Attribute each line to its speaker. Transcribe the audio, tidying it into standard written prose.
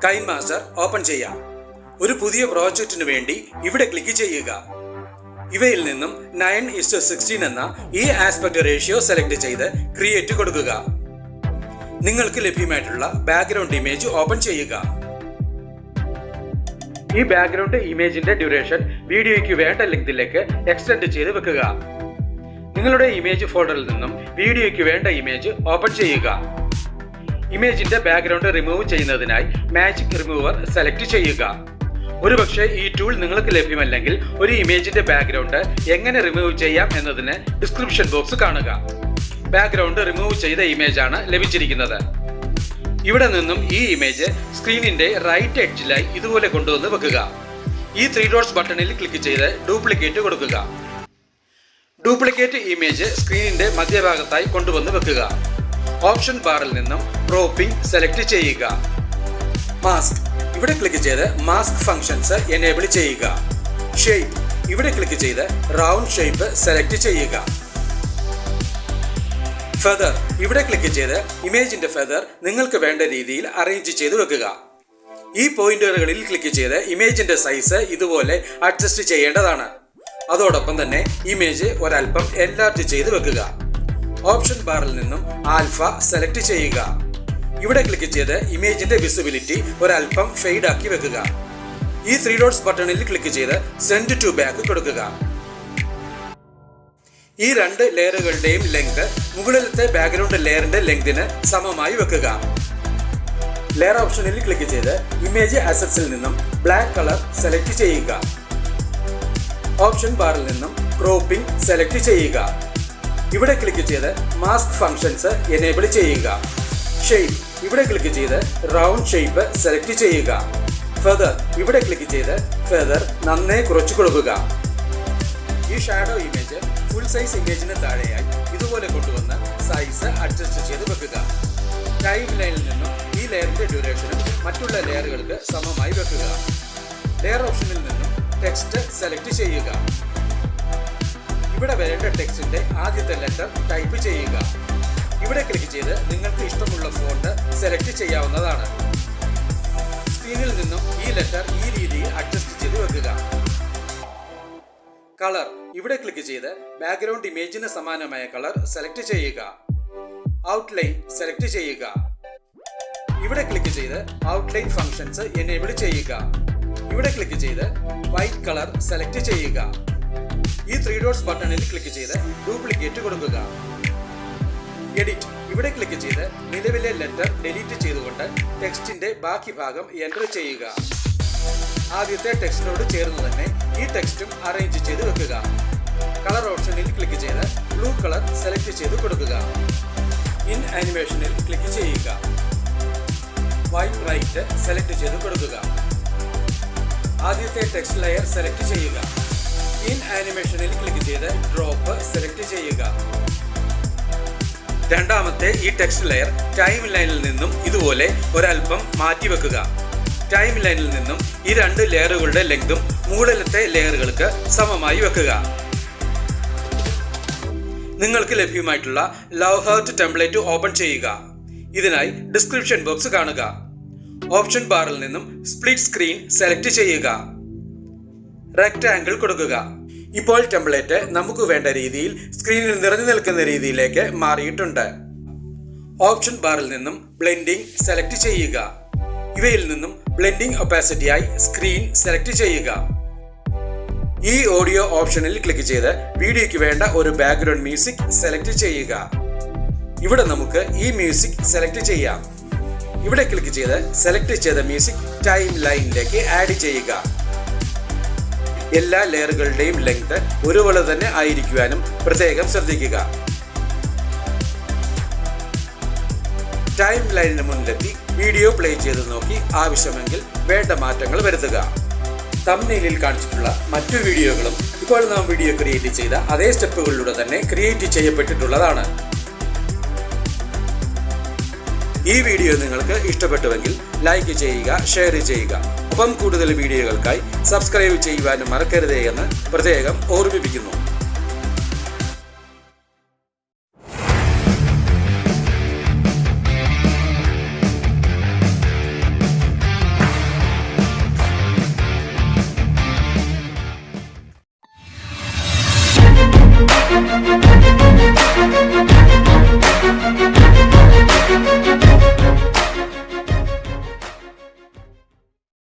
Speaker 1: KineMaster open ചെയ്യാം. ഒരു പുതിയ പ്രോജക്റ്റിനു വേണ്ടി ഇവിടെ ക്ലിക്ക് ചെയ്യുക. ഇവയിൽ നിന്നും 9:16 എന്ന ഈ ആസ്പെക്ട് റേഷ്യോ സെലക്ട് ചെയ്ത് ക്രിയേറ്റ് കൊടുക്കുക. നിങ്ങൾക്ക് ലഭ്യമായിട്ടുള്ള ബാക്ക്ഗ്രൗണ്ട് ഇമേജ് ഓപ്പൺ ചെയ്യുക. ഈ ബാക്ക്ഗ്രൗണ്ട് ഇമേജിന്റെ ഡ്യൂറേഷൻ വീഡിയോയ്ക്ക് വേണ്ട ലെങ്തിലേക്ക് എക്സ്റ്റെൻഡ് ചെയ്ത് വെക്കുക. നിങ്ങളുടെ ഇമേജ് ഫോൾഡറിൽ നിന്നും വീഡിയോയ്ക്ക് വേണ്ട ഇമേജ് ഓപ്പൺ ചെയ്യുക. ഇമേജിന്റെ ബാക്ക്ഗ്രൗണ്ട് റിമൂവ് ചെയ്യുന്നതിനായി മാജിക് റിമൂവർ സെലക്ട് ചെയ്യുക. ഒരുപക്ഷെ ഈ ടൂൾ നിങ്ങൾക്ക് ലഭ്യമല്ലെങ്കിൽ ഒരു ഇമേജിന്റെ ബാക്ക്ഗ്രൗണ്ട് എങ്ങനെ റിമൂവ് ചെയ്യാം എന്നതിന് ഡിസ്ക്രിപ്ഷൻ ബോക്സ് കാണുക. ബാക്ക്ഗ്രൗണ്ട് റിമൂവ് ചെയ്ത ഇമേജ് ആണ് ലഭിച്ചിരിക്കുന്നത്. ഇവിടെ നിന്നും ഈ ഇമേജ് സ്ക്രീനിന്റെ റൈറ്റ് എഡ്ജിലായി ഇതുപോലെ കൊണ്ടുവന്ന് വെക്കുക. ഈ 3 ഡോട്ട്സ് ബട്ടണിൽ ക്ലിക്ക് ചെയ്ത് ഡ്യൂപ്ലിക്കേറ്റ് കൊടുക്കുക. ഡ്യൂപ്ലിക്കേറ്റ് ഇമേജ് സ്ക്രീനിന്റെ മധ്യഭാഗത്തായി കൊണ്ടുവന്ന് വെക്കുക. ഓപ്ഷൻ ബാറിൽ നിന്നും ക്രോപ്പിംഗ് സെലക്ട് ചെയ്യുക. മാസ്ക് ഇവിടെ ക്ലിക്ക് ചെയ്ത് മാസ്ക് ഫങ്ഷൻസ് എനേബിൾ ചെയ്യുക. ഷേപ്പ് ഇവിടെ ക്ലിക്ക് ചെയ്ത് റൗണ്ട് ഷേപ്പ് സെലക്ട് ചെയ്യുക. ഫെദർ ഇവിടെ ക്ലിക്ക് ചെയ്ത് ഇമേജിന്റെ ഫെദർ നിങ്ങൾക്ക് വേണ്ട രീതിയിൽ അറേഞ്ച് ചെയ്ത് വെക്കുക. ഈ പോയിന്ററുകളിൽ ക്ലിക്ക് ചെയ്ത് ഇമേജിന്റെ സൈസ് ഇതുപോലെ അഡ്ജസ്റ്റ് ചെയ്യേണ്ടതാണ്. അതോടൊപ്പം തന്നെ ഇമേജ് ഒരൽപ്പം എൻലാർജ് ചെയ്ത് വെക്കുക. ഓപ്ഷൻ ബാറിൽ നിന്നും ആൽഫ സെലക്ട് ചെയ്യുക. ഇവിടെ ക്ലിക്ക് ചെയ്ത് ഇമേജിന്റെ വിസിബിലിറ്റി ഒരൽപ്പം ഫെയ്ഡ് ആക്കി വെക്കുക. ഈ 3 ഡോട്ട്സ് ബട്ടണിൽ ക്ലിക്ക് ചെയ്ത് സെൻഡ് ടു ബാക്ക് കൊടുക്കുക. ഈ 2 ലെയറുകളുടെയും ലെങ്ത് മുകളിലത്തെ ബാക്ക്ഗ്രൗണ്ട് ലെയറിന്റെ ലെങ്തിന് സമമായി വെക്കുക. ലെയർ ഓപ്ഷനിൽ ക്ലിക്ക് ചെയ്ത് ഇമേജ് അസറ്റ്സിൽ നിന്നും ബ്ലാക്ക് കളർ സെലക്ട് ചെയ്യുക. ഓപ്ഷൻ ബാറിൽ നിന്നും ക്രോപ്പിംഗ് സെലക്ട് ചെയ്യുക. ഇവിടെ ക്ലിക്ക് ചെയ്ത് മാസ്ക് ഫങ്ഷൻസ് എനേബിൾ ചെയ്യുക. ഷേപ്പ് ഇവിടെ ക്ലിക്ക് ചെയ്ത് റൗണ്ട് ഷേപ്പ് സെലക്ട് ചെയ്യുക. ഫെദർ ഇവിടെ ക്ലിക്ക് ചെയ്ത് ഫെദർ നന്നേ കുറച്ചു കൊടുക്കുക. ഈ ഷാഡോ ഇമേജ് ഫുൾ സൈസ് ഇമേജിന് താഴെയായി ഇതുപോലെ കൊണ്ടുവന്ന് സൈസ് അഡ്ജസ്റ്റ് ചെയ്ത് വെക്കുക. ടൈം ലൈനിൽ നിന്നും ഈ ലെയറിന്റെ ഡ്യൂറേഷനും മറ്റുള്ള ലെയറുകൾക്ക് സമമായി വെക്കുക. ലെയർ ഓപ്ഷനിൽ നിന്നും ടെക്സ്റ്റ് സെലക്ട് ചെയ്യുക. ഇവിടെ വരേണ്ട ടെക്സ്റ്റിന്റെ ആദ്യത്തെ ലെറ്റർ ടൈപ്പ് ചെയ്യുക. ഇവിടെ ക്ലിക്ക് ചെയ്ത് നിങ്ങൾക്ക് ഇഷ്ടമുള്ള ഫോണ്ട് സെലക്ട് ചെയ്യാവുന്നതാണ്. സ്ക്രീനിൽ നിന്നും ഈ ലെറ്റർ ഈ രീതിയിൽ അഡ്ജസ്റ്റ് ചെയ്ത് വെക്കുക. കളർ ഇവിടെ ക്ലിക്ക് ചെയ്ത് ബാക്ക്ഗ്രൗണ്ട് ഇമേജിന് സമാനമായ കളർ സെലക്ട് ചെയ്യുക. ഔട്ട്ലൈൻ സെലക്ട് ചെയ്യുക. ഇവിടെ ക്ലിക്ക് ചെയ്ത് ഔട്ട്ലൈൻ ഫങ്ഷൻസ് എനേബിൾ ചെയ്യുക. ഇവിടെ ക്ലിക്ക് ചെയ്ത് വൈറ്റ് കളർ സെലക്ട് ചെയ്യുക. ഈ 3 ഡോട്ട്സ് ബട്ടണിൽ ക്ലിക്ക് ചെയ്ത് ഡ്യൂപ്ലിക്കേറ്റ് കൊടുക്കുക. എഡിറ്റ് ഇവിടെ ക്ലിക്ക് ചെയ്ത് നിലവിലെ ലെറ്റർ ഡിലീറ്റ് ചെയ്തുകൊണ്ട് ടെക്സ്റ്റിന്റെ ബാക്കി ഭാഗം എൻ്റർ ചെയ്യുക. ആദ്യത്തെ ടെക്സ്റ്റിനോട് ചേർന്ന് തന്നെ ഈ ടെക്സ്റ്റും അറേഞ്ച് ചെയ്ത് വെക്കുക. കളർ ഓപ്ഷനിൽ ക്ലിക്ക് ചെയ്ത് ബ്ലൂ കളർ സെലക്ട് ചെയ്ത് കൊടുക്കുക. ഇൻ ആനിമേഷനിൽ ക്ലിക്ക് ചെയ്യുക. വൈറ്റ് റൈറ്റ് സെലക്ട് ചെയ്ത് കൊടുക്കുക. ആദ്യത്തെ ടെക്സ്റ്റ് ലെയർ സെലക്ട് ചെയ്യുക. ഇൻ ആനിമേഷനിൽ ക്ലിക്ക് ചെയ്ത് ഡ്രോപ്പ് സെലക്ട് ചെയ്യുക. രണ്ടാമത്തെ ഈ ടെക്സ്റ്റ് ലെയർ ടൈം ലൈനിൽ നിന്നും ഇതുപോലെ ഒരൽപ്പം മാറ്റി വെക്കുക. ടൈം ലൈനിൽ നിന്നും ഈ 2 ലെയറുകളുടെ ലെങ്തും മുകളിലത്തെ ലെയറുകൾക്ക് സമമായി വെക്കുക. നിങ്ങൾക്ക് ലഭ്യമായിട്ടുള്ള ലവ് ഹാർട്ട് ടെംപ്ലേറ്റ് ഓപ്പൺ ചെയ്യുക. ഇതിനായി ഡിസ്ക്രിപ്ഷൻ ബോക്സ് കാണുക. ഓപ്ഷൻ ബാറിൽ നിന്നും സ്പ്ലിറ്റ് സ്ക്രീൻ സെലക്ട് ചെയ്യുക. റെക്ടാങ്കിൾ കൊടുക്കുക. ഇപ്പോൾ ടെംപ്ലേറ്റ് നമുക്ക് വേണ്ട രീതിയിൽ സ്ക്രീനിൽ നിറഞ്ഞു നിൽക്കുന്ന രീതിയിലേക്ക് മാറിയിട്ടുണ്ട്. ഓപ്ഷൻ ബാറിൽ നിന്നും ബ്ലെൻഡിംഗ് സെലക്ട് ചെയ്യുക. ഇവയിൽ നിന്നും ബ്ലെൻഡിംഗ് ഒപ്പാസിറ്റിയായി സ്ക്രീൻ സെലക്ട് ചെയ്യുക. ഈ ഓഡിയോ ഓപ്ഷനിൽ ക്ലിക്ക് ചെയ്ത് വീഡിയോയ്ക്ക് വേണ്ട ഒരു ബാക്ക്ഗ്രൗണ്ട് മ്യൂസിക് സെലക്ട് ചെയ്യുക. ഇവിടെ നമുക്ക് ഈ മ്യൂസിക് സെലക്ട് ചെയ്യാം. ഇവിടെ ക്ലിക്ക് ചെയ്ത് സെലക്ട് ചെയ്ത മ്യൂസിക് ടൈം ലൈനിലേക്ക് ആഡ് ചെയ്യുക. എല്ലാ ലെയറുകളുടെയും ലെങ്ത് ഒരുപോലെ തന്നെ ആയിരിക്കുവാനും പ്രത്യേകം ശ്രദ്ധിക്കുക. ടൈം ലൈനിന് മുന്നിലെത്തി വീഡിയോ പ്ലേ ചെയ്ത് നോക്കി ആവശ്യമെങ്കിൽ വേണ്ട മാറ്റങ്ങൾ വരുത്തുക. തംബ്നെയിലിൽ കാണിച്ചിട്ടുള്ള മറ്റു വീഡിയോകളും ഇപ്പോൾ നാം വീഡിയോ ക്രിയേറ്റ് ചെയ്ത അതേ സ്റ്റെപ്പുകളിലൂടെ തന്നെ ക്രിയേറ്റ് ചെയ്യപ്പെട്ടിട്ടുള്ളതാണ്. ഈ വീഡിയോ നിങ്ങൾക്ക് ഇഷ്ടപ്പെട്ടുവെങ്കിൽ ലൈക്ക് ചെയ്യുക, ഷെയർ ചെയ്യുക. ഒപ്പം കൂടുതൽ വീഡിയോകൾക്കായി സബ്സ്ക്രൈബ് ചെയ്യുവാനും മറക്കരുതേ എന്ന് പ്രത്യേകം ഓർമ്മിപ്പിക്കുന്നു.